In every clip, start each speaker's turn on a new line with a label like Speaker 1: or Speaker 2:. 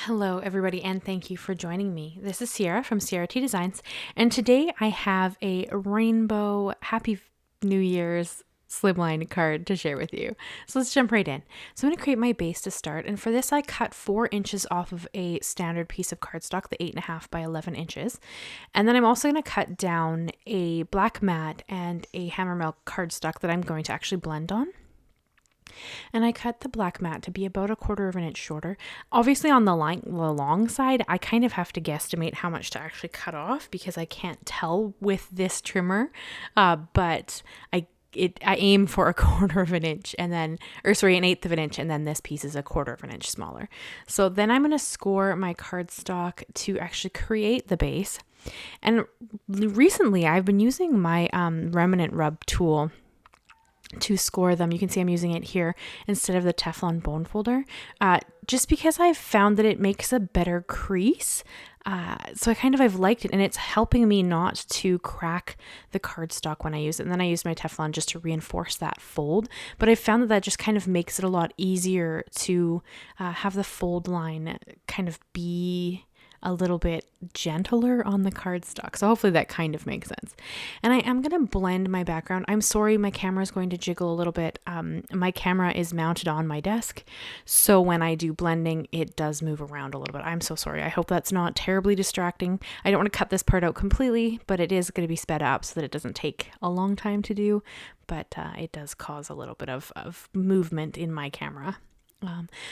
Speaker 1: Hello, everybody, and thank you for joining me. This is Ciara from Ciara T Designs, and today I have a rainbow Happy New Year's Slimline card to share with you. So let's jump right in. So I'm going to create my base to start, and for this I cut 4 inches off of a standard piece of cardstock, the 8.5 by 11 inches. And then I'm also going to cut down a black mat and a HammerMill cardstock that I'm going to actually blend on. And I cut the black mat to be about 1/4 of an inch shorter. Obviously on the long side, I kind of have to guesstimate how much to actually cut off because I can't tell with this trimmer, but I aim for 1/4 of an inch and then, an 1/8 of an inch, and then this piece is 1/4 of an inch smaller. So then I'm going to score my cardstock to actually create the base. And recently I've been using my remnant rub tool to score them. You can see I'm using it here instead of the Teflon bone folder, just because I've found that it makes a better crease. So I've liked it, and it's helping me not to crack the cardstock when I use it. And then I use my Teflon just to reinforce that fold. But I found that just kind of makes it a lot easier to have the fold line kind of be a little bit gentler on the cardstock. So hopefully that kind of makes sense. And I am going to blend my background. I'm sorry, my camera is going to jiggle a little bit. My camera is mounted on my desk, so when I do blending, it does move around a little bit. I'm so sorry. I hope that's not terribly distracting. I don't want to cut this part out completely, but it is going to be sped up so that it doesn't take a long time to do, but it does cause a little bit of movement in my camera.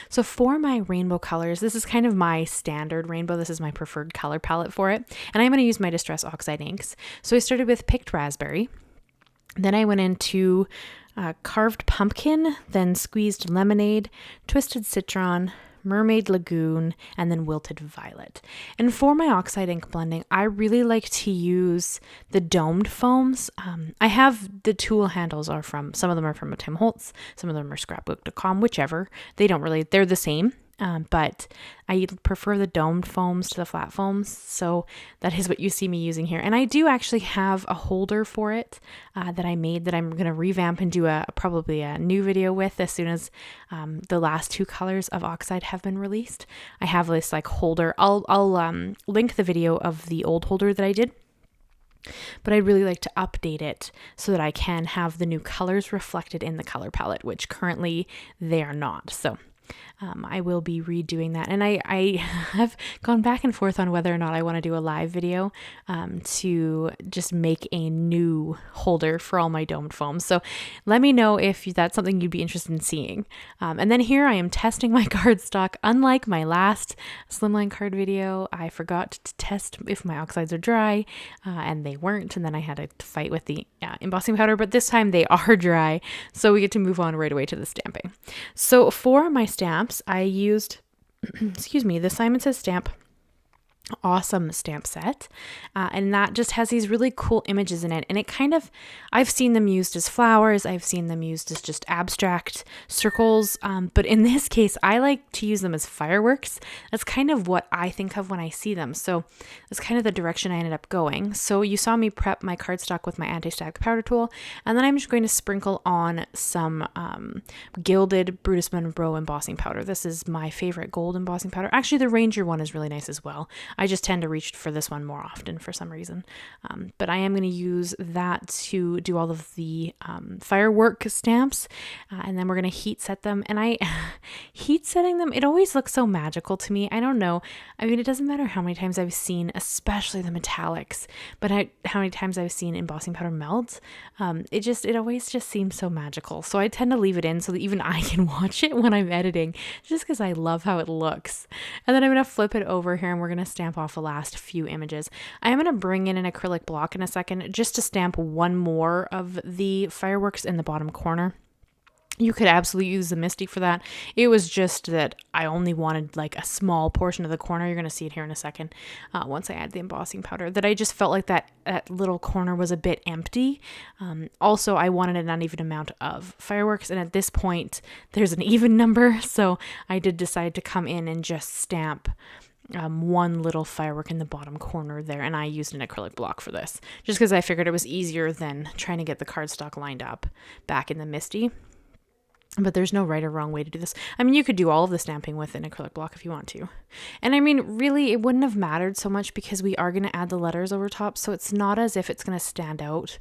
Speaker 1: So for my rainbow colors, this is kind of my standard rainbow. This is my preferred color palette for it. And I'm going to use my Distress Oxide inks. So I started with Picked Raspberry. Then I went into Carved Pumpkin, then Squeezed Lemonade, Twisted Citron, Mermaid Lagoon, and then Wilted Violet. And for my Oxide ink blending, I really like to use the domed foams. I have the tool handles some of them are from Tim Holtz, some of them are scrapbook.com, whichever. They're the same. But I prefer the domed foams to the flat foams. So that is what you see me using here. And I do actually have a holder for it that I made that I'm going to revamp and do probably a new video with as soon as the last 2 colors of Oxide have been released. I have this holder. I'll link the video of the old holder that I did. But I'd really like to update it so that I can have the new colors reflected in the color palette, which currently they are not. So I will be redoing that. And I have gone back and forth on whether or not I want to do a live video to just make a new holder for all my domed foams. So let me know if that's something you'd be interested in seeing. And then here I am testing my cardstock. Unlike my last Slimline card video, I forgot to test if my oxides are dry, and they weren't. And then I had to fight with the embossing powder, but this time they are dry. So we get to move on right away to the stamping. So for my stamps, I used, the Simon Says Stamp Awesome stamp set, and that just has these really cool images in it, and I've seen them used as flowers, I've seen them used as just abstract circles, but in this case I like to use them as fireworks. That's kind of what I think of when I see them, so that's kind of the direction I ended up going. So you saw me prep my cardstock with my anti-static powder tool, and then I'm just going to sprinkle on some Gilded Brutus Monroe embossing powder. This is my favorite gold embossing powder. Actually, the Ranger one is really nice as well. I just tend to reach for this one more often for some reason. But I am going to use that to do all of the firework stamps. And then we're going to heat set them. And heat setting them, it always looks so magical to me. I don't know. I mean, it doesn't matter how many times I've seen, especially the metallics, but how many times I've seen embossing powder melt. It always just seems so magical. So I tend to leave it in so that even I can watch it when I'm editing, just because I love how it looks. And then I'm going to flip it over here and we're going to stamp off the last few images. I am going to bring in an acrylic block in a second just to stamp one more of the fireworks in the bottom corner. You could absolutely use the Misti for that. It was just that I only wanted a small portion of the corner. You're going to see it here in a second once I add the embossing powder, that I just felt like that little corner was a bit empty. Also, I wanted an uneven amount of fireworks, and at this point there's an even number, so I did decide to come in and just stamp one little firework in the bottom corner there, and I used an acrylic block for this just because I figured it was easier than trying to get the cardstock lined up back in the Misti. But there's no right or wrong way to do this. I mean, you could do all of the stamping with an acrylic block if you want to. And I mean, really, it wouldn't have mattered so much because we are going to add the letters over top. So it's not as if it's going to stand out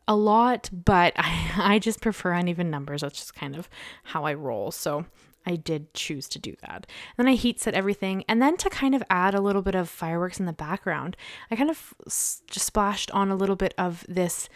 Speaker 1: a lot, but I just prefer uneven numbers. That's just kind of how I roll. So I did choose to do that. Then I heat set everything. And then to kind of add a little bit of fireworks in the background, I kind of just splashed on a little bit of this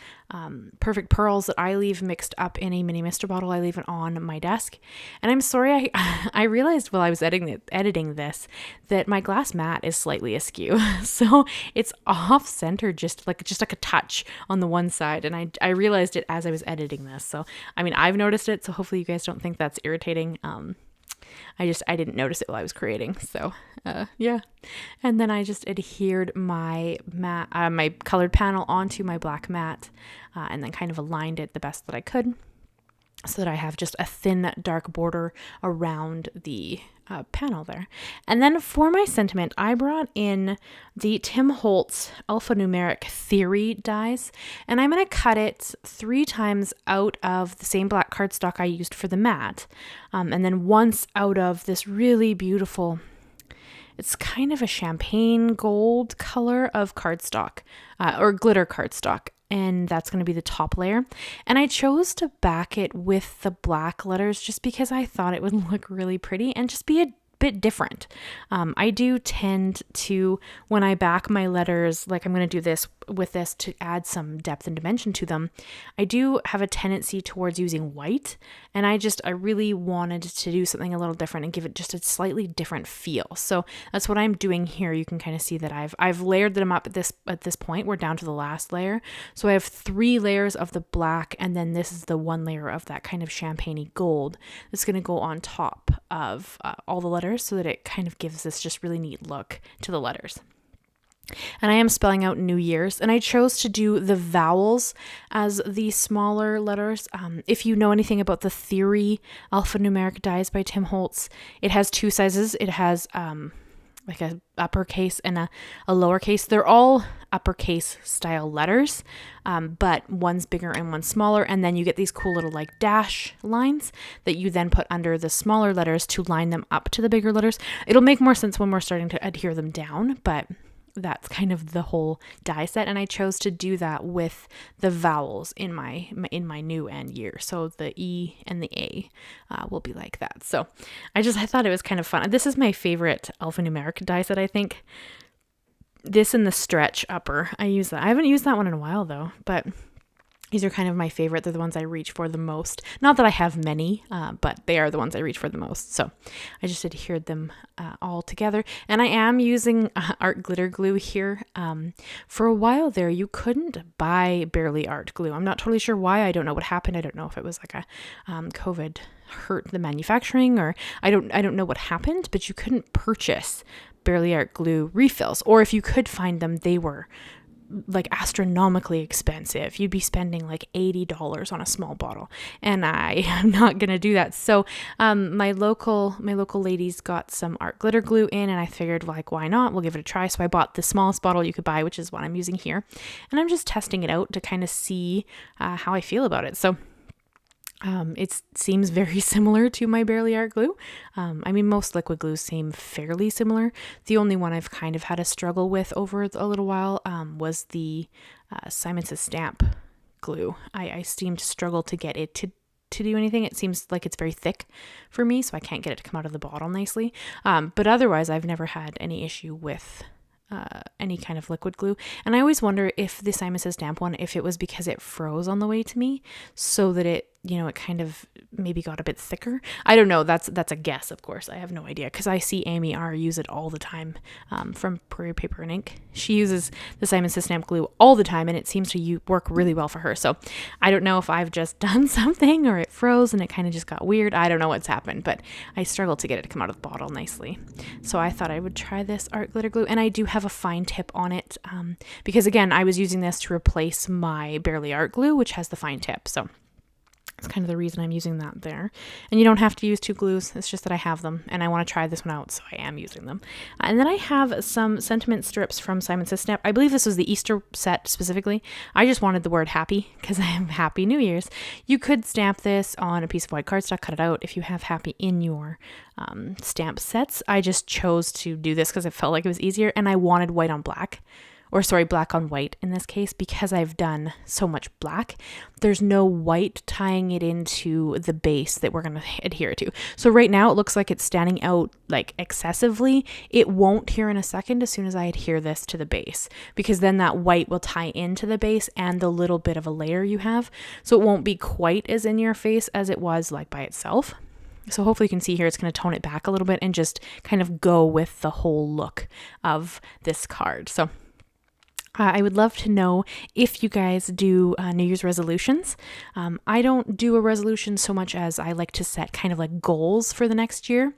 Speaker 1: perfect pearls that I leave mixed up in a mini mister bottle. I leave it on my desk. And I'm sorry, I realized while I was editing this that my glass mat is slightly askew. So it's off center, just like a touch on the one side. And I realized it as I was editing this. So, I mean, I've noticed it. So hopefully you guys don't think that's irritating. I didn't notice it while I was creating. So, yeah. And then I just adhered my my colored panel onto my black mat, and then kind of aligned it the best that I could so that I have just a thin dark border around the panel there. And then for my sentiment, I brought in the Tim Holtz Alphanumeric Theory dies, and I'm going to cut it 3 times out of the same black cardstock I used for the mat, and then once out of this really beautiful, it's kind of a champagne gold color of cardstock, or glitter cardstock. And that's going to be the top layer. And I chose to back it with the black letters just because I thought it would look really pretty and just be a bit different. I do tend to, when I back my letters, like I'm going to do this with this to add some depth and dimension to them, I do have a tendency towards using white. And I really wanted to do something a little different and give it just a slightly different feel. So that's what I'm doing here. You can kind of see that I've layered them up at this point. We're down to the last layer. So I have 3 layers of the black, and then this is the 1 layer of that kind of champagne-y gold that's going to go on top of all the letters so that it kind of gives this just really neat look to the letters. And I am spelling out New Year's, and I chose to do the vowels as the smaller letters. If you know anything about the Theory Alphanumeric dies by Tim Holtz, it has 2 sizes. It has like a uppercase and a lowercase. They're all uppercase style letters, but one's bigger and one's smaller. And then you get these cool little like dash lines that you then put under the smaller letters to line them up to the bigger letters. It'll make more sense when we're starting to adhere them down, but that's kind of the whole die set. And I chose to do that with the vowels in my new and year. So the E and the A will be like that. So I thought it was kind of fun. This is my favorite alphanumeric die set, I think. This and the stretch upper, I use that. I haven't used that one in a while though, but these are kind of my favorite. They're the ones I reach for the most. Not that I have many, but they are the ones I reach for the most. So I just adhered them all together. And I am using art glitter glue here. For a while there, you couldn't buy Barely Art glue. I'm not totally sure why. I don't know what happened. I don't know if it was like a COVID hurt the manufacturing, or I don't know what happened, but you couldn't purchase Barely Art glue refills. Or if you could find them, they were like astronomically expensive. You'd be spending like $80 on a small bottle, and I am not gonna do that. So my local ladies got some art glitter glue in, and I figured, like, why not? We'll give it a try. So I bought the smallest bottle you could buy, which is what I'm using here, and I'm just testing it out to kind of see how I feel about it. So it seems very similar to my Barely Art glue. I mean, most liquid glues seem fairly similar. The only one I've kind of had a struggle with over a little while was the Simon Says Stamp glue. I seem to struggle to get it to do anything. It seems like it's very thick for me, so I can't get it to come out of the bottle nicely. But otherwise, I've never had any issue with any kind of liquid glue. And I always wonder if the Simon Says Stamp one, if it was because it froze on the way to me, so that it kind of maybe got a bit thicker. I don't know. That's a guess, of course. I have no idea, because I see Amy R use it all the time from Prairie Paper and Ink. She uses the Simon Says Stamp glue all the time, and it seems to work really well for her. So I don't know if I've just done something or it froze and it kind of just got weird. I don't know what's happened, but I struggled to get it to come out of the bottle nicely. So I thought I would try this art glitter glue, and I do have a fine tip on it because, again, I was using this to replace my Barely Art glue, which has the fine tip. So That's kind of the reason I'm using that there. And you don't have to use 2 glues. It's just that I have them and I want to try this one out, so I am using them. And then I have some sentiment strips from Simon Says Snap. I believe this was the Easter set specifically. I just wanted the word happy because I have Happy New Year's. You could stamp this on a piece of white cardstock, cut it out if you have happy in your stamp sets. I just chose to do this because it felt like it was easier, and I wanted white on black. Or sorry, black on white in this case, because I've done so much black. There's no white tying it into the base that we're going to adhere to. So right now it looks like it's standing out like excessively. It won't here in a second as soon as I adhere this to the base, because then that white will tie into the base and the little bit of a layer you have. So it won't be quite as in your face as it was like by itself. So hopefully you can see here, it's going to tone it back a little bit and just kind of go with the whole look of this card. So I would love to know if you guys do New Year's resolutions. I don't do a resolution so much as I like to set kind of like goals for the next year.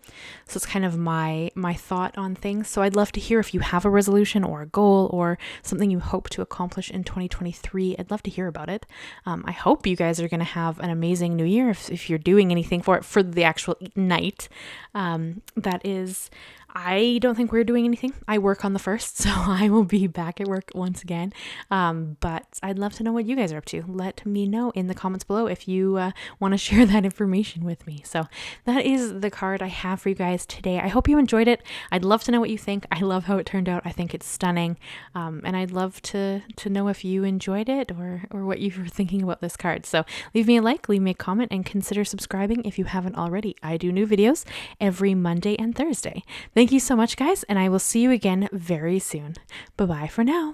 Speaker 1: So it's kind of my thought on things. So I'd love to hear if you have a resolution or a goal or something you hope to accomplish in 2023. I'd love to hear about it. I hope you guys are going to have an amazing New Year if you're doing anything for it for the actual night. That is... I don't think we're doing anything. I work on the 1st, so I will be back at work once again. But I'd love to know what you guys are up to. Let me know in the comments below if you want to share that information with me. So that is the card I have for you guys today. I hope you enjoyed it. I'd love to know what you think. I love how it turned out. I think it's stunning. And I'd love to know if you enjoyed it or what you were thinking about this card. So leave me a like, leave me a comment, and consider subscribing if you haven't already. I do new videos every Monday and Thursday. Thank you so much, guys, and I will see you again very soon. Bye-bye for now.